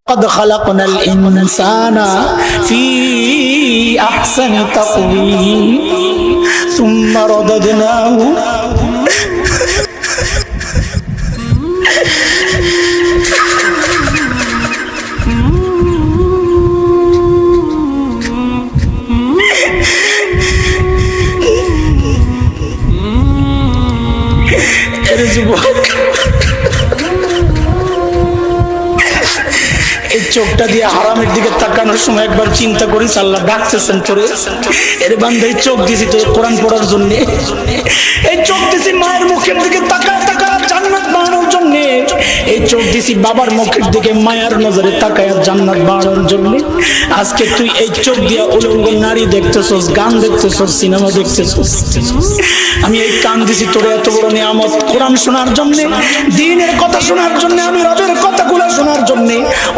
قد خلقنا الإنسان في أحسن تقويم ثم رددناه চোখটা দিয়ে হারামের দিকে তাকানোর সময় একবার চিন্তা করিস, আল্লাহ ডাকতেছেন তোরে, এর বান্দা এই চোখ দিছি তোর কোরআন পড়ার জন্য, এই চোখ দিছি মায়ের মুখের দিকে তাকায় তাকায় জান্নাত বানানোর জন্য, এই চোখ দিছি বাবার মুখের দিকে মায়ার নজরে তাকায় জান্নাত বানানোর জন্য। আজকে তুই এই চোখ দিয়া উলঙ্গ নারী দেখতেছস, গান দেখতেছস, সিনেমা দেখতেছস। আমি এই কান দিছি তোরে এত বড় নিয়ামত কোরআন শোনার জন্য, দ্বীনের কথা শোনার জন্য, আমি রবের কথাগুলো শোনার জন্য,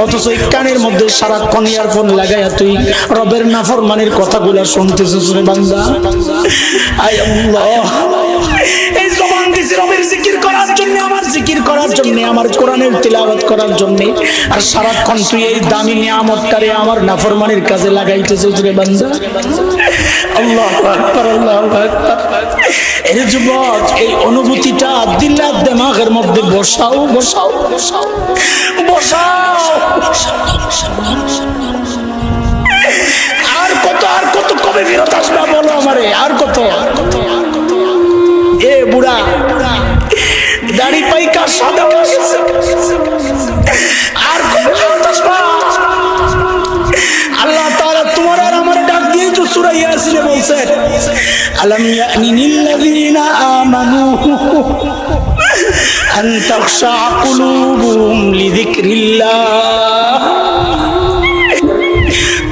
অথচ এই কানের মধ্যে সারাক্ষণ ইয়ারফোন লাগাইয়া তুই রবের নাফরমানির কথাগুলো শুনতেছিস রে বান্দা। আয় আল্লাহ, এই জবান দিছি রবের জিকির করার জন্য, আমার জিকির করার জন্য, আমার কোরআনের তিলাওয়াত করার জন্য, আর সারাক্ষণ তুই এই দামি নিয়ামতটারে আমার নাফরমানির কাজে লাগাইতেছিস রে বান্দা। আল্লাহু আকবার, আল্লাহু আকবার। এই যুবক, এই অনুভূতিটা দিল আর দিমাগের মধ্যে বসাও বসাও বসাও বসাও। আর কত আর কত কবে ফেরত আসবে বলো আমারে, আর কত? এ বুড়া দাড়ি পাইকা সাদা হয়ে গেছে, আর কবে ফেরত আসবা? আল্লাহ তাআলা তোমার আর আমার ডাক দিয়ে তো সূরা ইয়াসিনে বলছে, আলাম ইয়ানিল লাযিনা আমানু আন তাখশা কুলুবুহুম লিযিকরিল্লাহ।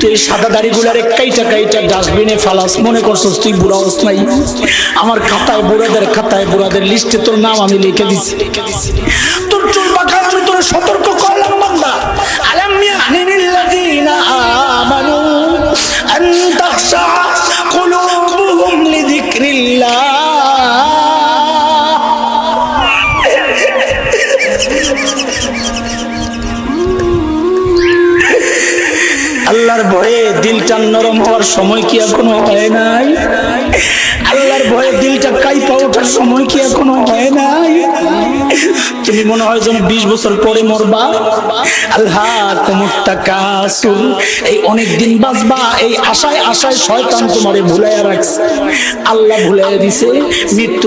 তুই সাদা দাড়িগুলারে কাইটা কাইটা ডাস্টবিনে ফালাস, মনে করছস তুই বুড়া হস নাই? আমার খাতায় বুড়াদের লিস্টে তোর নাম আমি লিখে দিছি। তোর চুল পাকায় আমি তোর সতর্ক করলাম বান্দা। আলাম ইয়ানিল লাযিনা আমানু আন তাখশা কুলুবুহুম লিযিকরিল্লাহ। আল্লাহর ভয়ে দিলটা নরম হওয়ার সময় কি এখনো হয় নাই? আল্লাহর ভয়ে দিলটা কাইপা ওঠার সময় কি এখনো হয় নাই? তুমি মনে হয় যেন 20 বছর পরে মরবা। আল্লাহ কুমুত তাকাসুর, এই অনেক দিন বাঁচবা এই আশায় আশায় শয়তান তোমারে ভুলাইয়া রাখছে। আল্লাহ ভুলাইয়া দিছে মৃত্যু